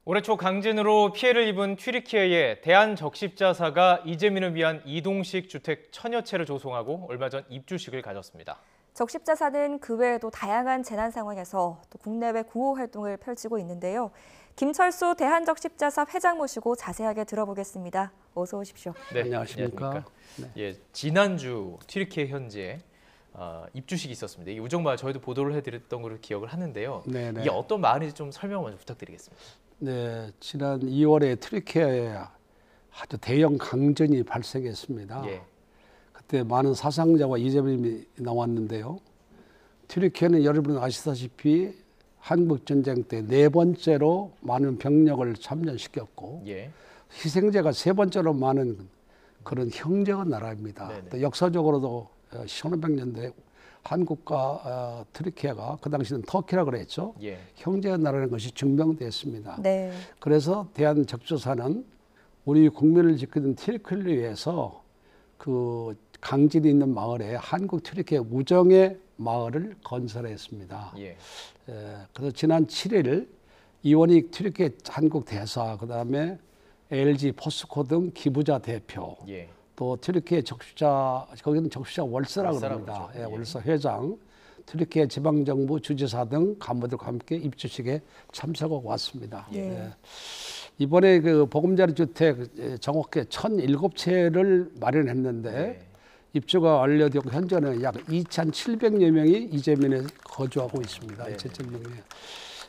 올해 초 강진으로 피해를 입은 튀르키예의 대한적십자사가 이재민을 위한 이동식 주택 1000여 채를 조성하고 얼마 전 입주식을 가졌습니다. 적십자사는 그 외에도 다양한 재난 상황에서 또 국내외 구호 활동을 펼치고 있는데요. 김철수 대한적십자사 회장 모시고 자세하게 들어보겠습니다. 어서 오십시오. 네, 안녕하십니까. 네. 예, 지난주 튀르키예 현지에 입주식이 있었습니다. 이 우정마을 저희도 보도를 해드렸던 걸 기억을 하는데요. 네네. 이게 어떤 마을인지 좀 설명 먼저 부탁드리겠습니다. 네, 지난 2월에 튀르키예에 아주 대형 강진이 발생했습니다. 예. 그때 많은 사상자와 이재민이 나왔는데요. 튀르키예는 여러분 아시다시피 한국전쟁 때 4번째로 많은 병력을 참전시켰고 예. 희생자가 3번째로 많은 그런 형제가 나라입니다. 네네. 또 역사적으로도 1500년대 한국과 튀르키예가 그 당시는 터키라고 그랬죠. 예. 형제가 나라는 것이 증명됐습니다. 네. 그래서 대한적십자사는 우리 국민을 지키는 튀르키예를 위해서 그 강진이 있는 마을에 한국 튀르키예 우정의 마을을 건설했습니다. 예. 그래서 지난 7일 이원익 튀르키예 한국 대사, 그다음에 LG 포스코 등 기부자 대표, 예. 또 튀르키예 적십자, 거기는 적십자 월사라고 합니다. 그러죠. 예. 월사 회장, 튀르키예 지방정부 주지사 등 간부들과 함께 입주식에 참석하고 왔습니다. 예. 이번에 그 보금자리 주택 정확히 1007채를 마련했는데 예. 입주가 완료되고 현재는 약 2,700여 명이 이재민에 거주하고 있습니다. 네. 2,700명.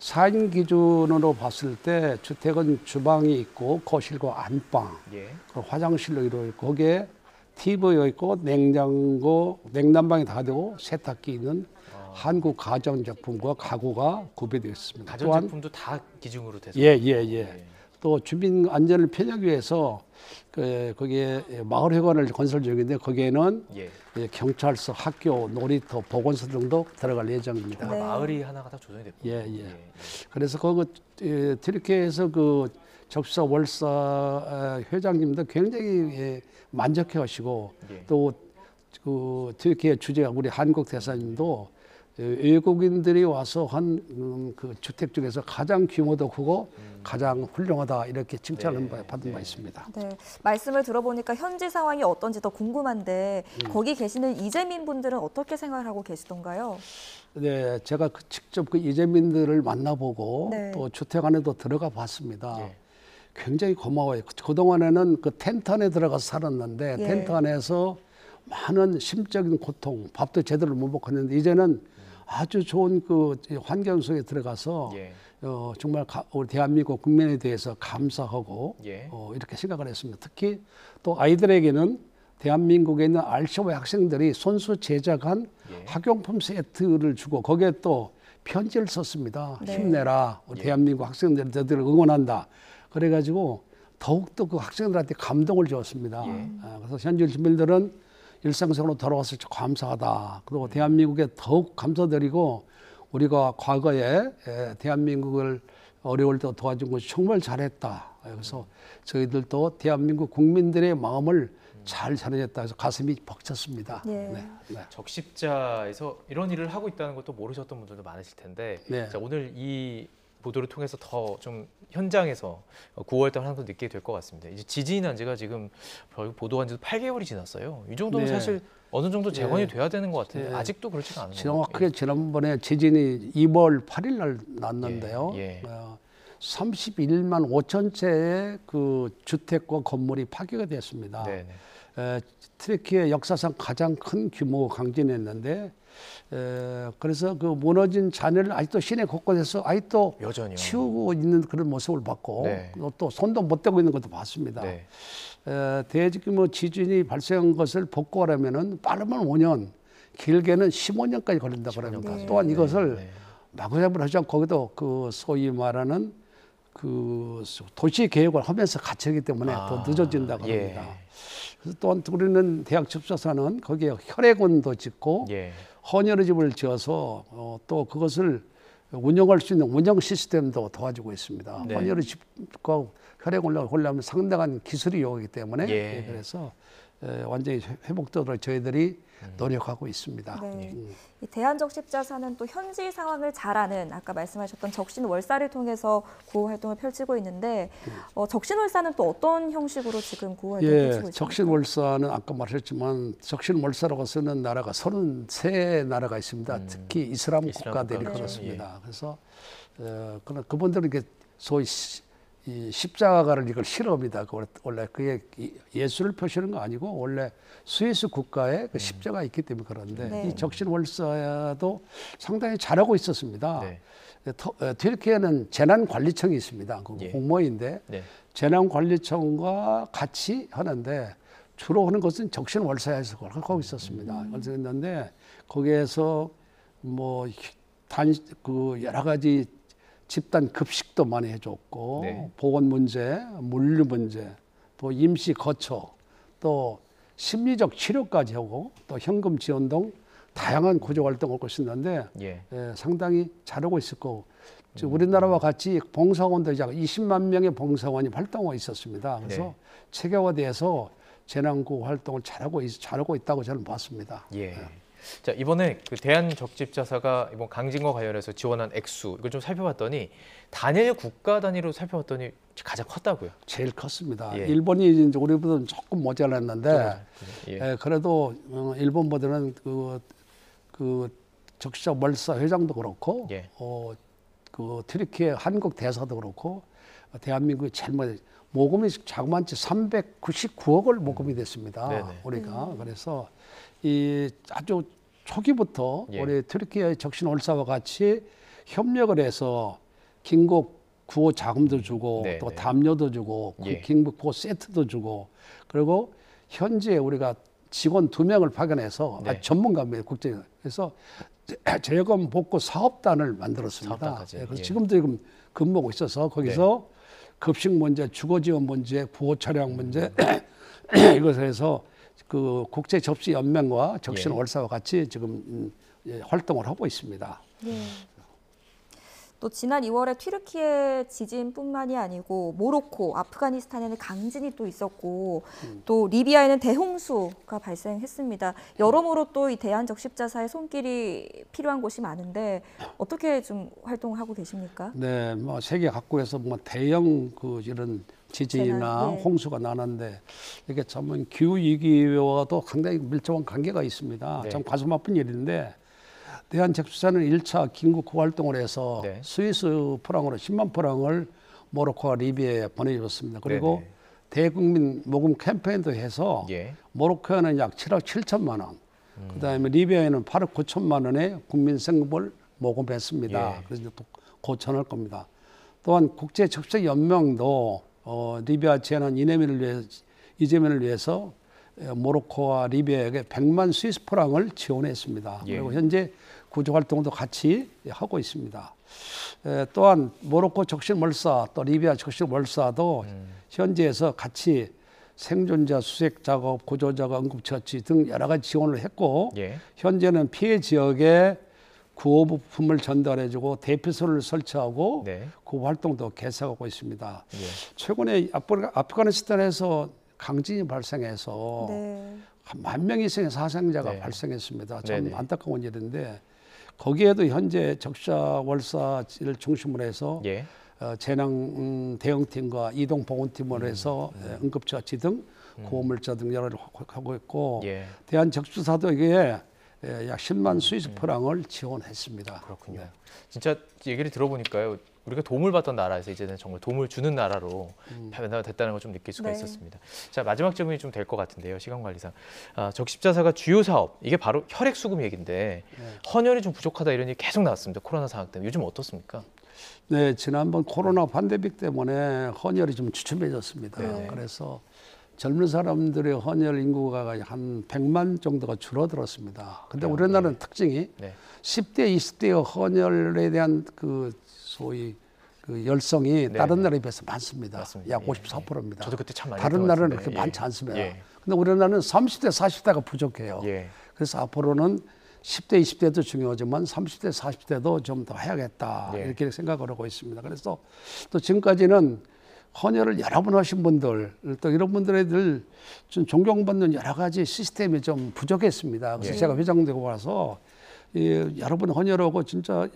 4인 기준으로 봤을 때 주택은 주방이 있고 거실과 안방, 예. 그리고 화장실로 이루어 있고 거기에 TV가 있고 냉장고, 냉난방이 다 되고 세탁기 있는 한국 가전제품과 가구가 구비되어 있습니다. 가전제품도 다 기증으로 돼서. 예. 또 주민 안전을 편하기 위해서 거기에 마을회관을 건설 중인데 거기에는 예. 경찰서, 학교, 놀이터, 보건소 등도 들어갈 예정입니다. 네. 마을이 하나가 다 조성이 됐군요. 예. 그래서 튀르키예에서 그 적십자 월사 회장님도 굉장히 만족해하시고 예. 또 그 튀르키예 주재 우리 한국 대사님도 외국인들이 와서 한 그 주택 중에서 가장 규모도 크고 가장 훌륭하다 이렇게 칭찬을 받은 바 있습니다. 네. 말씀을 들어보니까 현지 상황이 어떤지 더 궁금한데 거기 계시는 이재민 분들은 어떻게 생활하고 계시던가요? 네, 제가 직접 그 이재민들을 만나보고 네. 또 주택 안에도 들어가 봤습니다. 예. 굉장히 고마워요. 그동안에는 그 텐트 안에 들어가서 살았는데 예. 텐트 안에서 많은 심적인 고통, 밥도 제대로 못 먹었는데 이제는 아주 좋은 그 환경 속에 들어가서 예. 정말 우리 대한민국 국민에 대해서 감사하고 예. 이렇게 생각을 했습니다. 특히 또 아이들에게는 대한민국에 있는 알쇼의 학생들이 손수 제작한 예. 학용품 세트를 주고 거기에 또 편지를 썼습니다. 네. 힘내라. 우리 대한민국 학생들 너희들을 응원한다. 그래가지고 더욱더 그 학생들한테 감동을 주었습니다. 예. 그래서 현지 주민들은 일상생활로 돌아왔을 때 감사하다. 그리고 대한민국에 더욱 감사드리고 우리가 과거에 대한민국을 어려울 때 도와준 것이 정말 잘했다. 그래서 저희들도 대한민국 국민들의 마음을 잘 전해냈다 해서 가슴이 벅찼습니다. 예. 적십자에서 이런 일을 하고 있다는 것도 모르셨던 분들도 많으실 텐데 네. 자, 오늘 이 보도를 통해서 더 좀 현장에서 구호활동을 하는 걸 느끼게 될 것 같습니다. 이제 지진이 난 지가 지금 보도한 지도 8개월이 지났어요. 이 정도면 네. 사실 어느 정도 재건이 돼야 되는 것 같은데 네. 아직도 그렇지가 않은 것 정확하게 같아요. 지난번에 지진이 2월 8일 날 났는데요. 예. 31만 5천 채의 그 주택과 건물이 파괴가 됐습니다. 네. 튀르키예 역사상 가장 큰 규모 강진이었는데 그래서 그 무너진 잔해를 아직도 시내 곳곳에서 아직도 여전히요. 치우고 있는 그런 모습을 봤고 네. 또 손도 못 대고 있는 것도 봤습니다. 네. 대규모 지진이 발생한 것을 복구하려면은 빠르면 5년, 길게는 15년까지 걸린다고 합니다. 15년까지. 또한 이것을 네. 마구잡이로 하지 않고 거기도 그 소위 말하는 그 도시 계획을 하면서 갇히기 때문에 더 늦어진다고 예. 합니다. 그래서 또한 우리는 대한적십자사는 거기에 혈액원도 짓고 예. 헌혈의 집을 지어서 또 그것을 운영할 수 있는 운영 시스템도 도와주고 있습니다. 네. 헌혈의 집과 혈액원을 하려면 상당한 기술이 요구하기 때문에 예. 그래서 완전히 회복되도록 저희들이 노력하고 있습니다. 네. 이 대한적 십자사는 또 현지 상황을 잘 아는 아까 말씀하셨던 적신월사를 통해서 구호 활동을 펼치고 있는데 적신월사는 또 어떤 형식으로 지금 구호 활동을 펼치고 있습니까? 적신월사는 아까 말했지만 적신월사라고 쓰는 나라가 33나라가 있습니다. 특히 이슬람 국가들이 그렇습니다. 그래서 그분들은 이게 소위 이 십자가를 이걸 실험이다. 원래 그게 예수를 표시하는 거 아니고 원래 스위스 국가에 그 십자가 있기 때문에 그런데 네. 이 적신월사도 상당히 잘하고 있었습니다. 네. 튀르키예는 재난관리청이 있습니다. 그 예. 공무원인데 네. 재난관리청과 같이 하는데 주로 하는 것은 적신월사에서 하고 있었습니다. 그래서 했는데 거기에서 뭐 그 여러 가지 집단 급식도 많이 해줬고 네. 보건 문제, 물류 문제, 또 임시 거처, 또 심리적 치료까지 하고 또 현금 지원 등 다양한 구조 활동을 하고 있었는데 예. 상당히 잘하고 있었고 우리나라와 같이 봉사원도 이제 20만 명의 봉사원이 활동하고 있었습니다. 그래서 네. 체계화돼서 재난구호 활동을 잘하고 있다고 저는 봤습니다. 예. 자, 이번에 그 대한적십자사가 이번 강진과 관련해서 지원한 액수 이걸 좀 살펴봤더니 단일 국가 단위로 살펴봤더니 가장 컸다고요. 제일 컸습니다. 예. 일본이 이제 우리보다는 조금 모자랐는데 예. 그래도 일본보다는 그 적십자 월사 회장도 그렇고 예. 그 튀르키예 한국 대사도 그렇고 대한민국이 제일 모금이 자그마치 399억을 모금이 됐습니다. 네네. 우리가 그래서 이 아주 초기부터 예. 우리 튀르키예 적신월사와 같이 협력을 해서 긴급 구호 자금도 주고 네, 또 네. 담요도 주고 예. 긴급 구호 세트도 주고 그리고 현지에 우리가 직원 2명을 파견해서 네. 전문가입니다. 국제 그래서 재건 복구 사업단을 만들었습니다. 사업단까지. 그래서 예. 지금도 지금 근무하고 있어서 거기서 급식 문제, 주거 지원 문제, 구호 차량 문제 이것을 해서 그 국제 접시 연맹과 적신 예. 월사와 같이 지금 활동을 하고 있습니다. 네. 또 지난 2월에 튀르키예 지진뿐만이 아니고 모로코, 아프가니스탄에는 강진이 또 있었고 또 리비아에는 대홍수가 발생했습니다. 여러모로 또 이 대한적 십자사의 손길이 필요한 곳이 많은데 어떻게 좀 활동을 하고 계십니까? 네, 뭐 세계 각국에서 뭐 대형 그 이런 지진이나 재난, 예. 홍수가 나는데 이게 참 기후 위기와도 상당히 밀접한 관계가 있습니다. 네. 참 가슴 아픈 일인데 대한적십자사는 1차 긴급 구호 활동을 해서 네. 스위스 프랑으로 10만 프랑을 모로코와 리비아에 보내줬습니다. 그리고 네네. 대국민 모금 캠페인도 해서 예. 모로코에는 약 7억 7천만 원, 그다음에 리비아에는 8억 9천만 원의 국민 생급을 모금했습니다. 예. 그래서 이제 또 고천할 겁니다. 또한 국제 적십자 연맹도 리비아 재난 이재민을 위해서 모로코와 리비아에게 100만 스위스 프랑을 지원했습니다. 예. 그리고 현재 구조 활동도 같이 하고 있습니다. 또한 모로코 적신월사 또 리비아 적신월사도 현지에서 같이 생존자 수색 작업, 구조 작업, 응급처치 등 여러 가지 지원을 했고 예. 현재는 피해 지역에 구호 부품을 전달해주고 대피소를 설치하고 네. 구호 활동도 계속하고 있습니다. 예. 최근에 아프가니스탄에서 강진이 발생해서 네. 한 10,000명 이상의 사상자가 네. 발생했습니다. 참 네네. 안타까운 일인데 거기에도 현재 적십자월사를 중심으로 해서 예. 재난 대응팀과 이동 보건팀을 해서 응급처치 등 구호물자 등 여러 가지 하고 있고 예. 대한적십자사도 이게 약 10만 스위스 프랑을 지원했습니다. 그렇군요. 네. 진짜 얘기를 들어보니까요. 우리가 도움을 받던 나라에서 이제는 정말 도움을 주는 나라로 변화가 됐다는 걸 좀 느낄 수가 네. 있었습니다. 자, 마지막 질문이 좀 될 것 같은데요. 시간 관리상. 적십자사가 주요 사업, 이게 바로 혈액 수금 얘기인데 헌혈이 좀 부족하다 이런 얘기 계속 나왔습니다. 코로나 상황 때문에. 요즘 어떻습니까? 네, 지난번 코로나 팬데믹 때문에 헌혈이 좀 주춤해졌습니다. 네. 그래서 젊은 사람들의 헌혈 인구가 한 100만 정도가 줄어들었습니다. 근데 그래요? 우리나라는 특징이 네. 10대, 20대의 헌혈에 대한 그 소위 그 열성이 네, 다른 네. 나라에 비해서 많습니다. 맞습니다. 약 예, 54%입니다. 저도 그때 참 많이 다른 했던 것 나라는 같은데. 그렇게 많지 않습니다. 예. 근데 우리나라는 30대, 40대가 부족해요. 예. 그래서 앞으로는 10대, 20대도 중요하지만 30대, 40대도 좀 더 해야겠다. 예. 이렇게 생각을 하고 있습니다. 그래서 또 지금까지는 헌혈을 여러 번 하신 분들 또 이런 분들에 좀 존경받는 여러 가지 시스템이 좀 부족했습니다. 그래서 예. 제가 회장되고 와서 여러 번 헌혈하고 진짜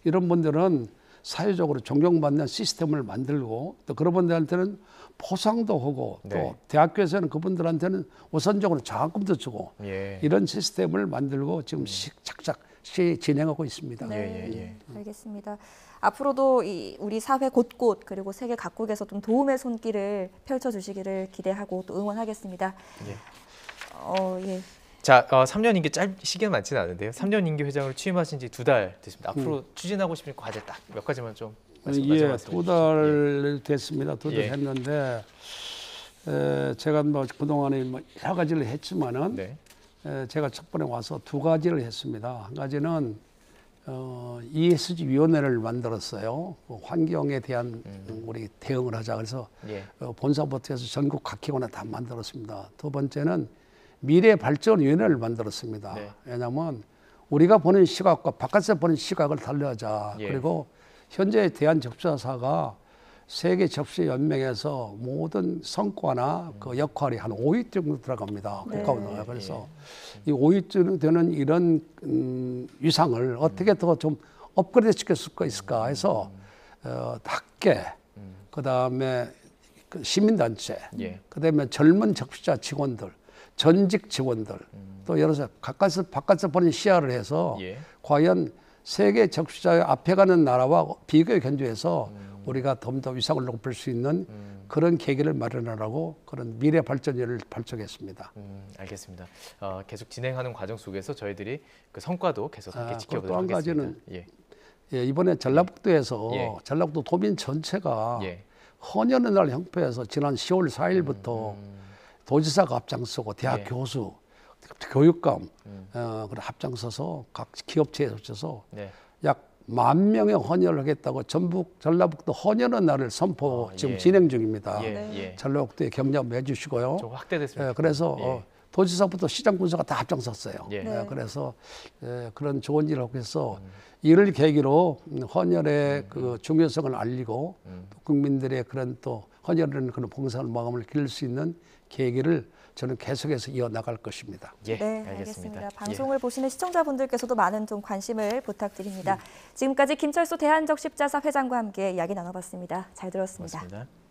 이런 분들은 사회적으로 존경받는 시스템을 만들고 또 그런 분들한테는 포상도 하고 네. 또 대학교에서는 그분들한테는 우선적으로 장학금도 주고 예. 이런 시스템을 만들고 지금 착착 진행하고 있습니다. 네, 알겠습니다. 앞으로도 우리 사회 곳곳 그리고 세계 각국에서 좀 도움의 손길을 펼쳐주시기를 기대하고 또 응원하겠습니다. 예. 예. 자, 3년 임기 시기는 많지는 않은데요. 3년 임기 회장으로 취임하신 지 2달 됐습니다. 앞으로 추진하고 싶은 과제 딱 몇 가지만 좀 예, 말씀해 2달 됐습니다. 2달 예. 했는데 제가 뭐 그동안에 뭐 여러 가지를 했지만은 네. 제가 첫 번에 와서 2가지를 했습니다. 한 가지는 ESG 위원회를 만들었어요. 환경에 대한 우리 대응을 하자. 그래서 예. 본사부터 해서 전국 각 기관에 다 만들었습니다. 두 번째는 미래발전위원회를 만들었습니다. 네. 왜냐하면 우리가 보는 시각과 바깥에서 보는 시각을 달리하자. 예. 그리고 현재 대한접수사가 세계 접수연맹에서 모든 성과나 그 역할이 한 5위 정도 들어갑니다. 네. 국가원회가. 그래서 이 5위 정도 되는 이런 위상을 어떻게 더 좀 업그레이드 시킬 수 있을까 해서 학계, 그다음에 그 시민단체, 예. 그다음에 젊은 접수자 직원들, 전직 직원들, 또 여러 바깥에서 보는 시야를 해서 예. 과연 세계 적시자의 앞에 가는 나라와 비교에 견주해서 우리가 좀 더 위상을 높일 수 있는 그런 계기를 마련하라고 그런 미래발전위를 발족했습니다. 알겠습니다. 계속 진행하는 과정 속에서 저희들이 그 성과도 계속 함께 지켜보도록 또 한 하겠습니다. 가지는 이번에 전라북도에서 예. 전라북도 도민 전체가 예. 헌혈의 날 형표에서 지난 10월 4일부터 도지사가 앞장서고 대학 예. 교수, 교육감 그런 앞장서서 각 기업체에 서 네. 약 10,000명의 헌혈을 하겠다고 전라북도 헌혈의 날을 선포 지금 예. 진행 중입니다. 예. 네. 예. 전라북도에 격려 해주시고요. 좀 확대됐습니다. 그래서 예. 도지사부터 시장 군수가 다 앞장섰어요. 예. 네. 그래서 그런 좋은 일을 하고 해서 이를 계기로 헌혈의 그 중요성을 알리고 또 국민들의 그런 또 헌혈하는 그런 봉사의 마음을 기를 수 있는 계기를 저는 계속해서 이어나갈 것입니다. 예. 네, 알겠습니다. 알겠습니다. 방송을 보시는 시청자분들께서도 많은 좀 관심을 부탁드립니다. 지금까지 김철수 대한적십자사 회장과 함께 이야기 나눠봤습니다. 잘 들었습니다. 고맙습니다.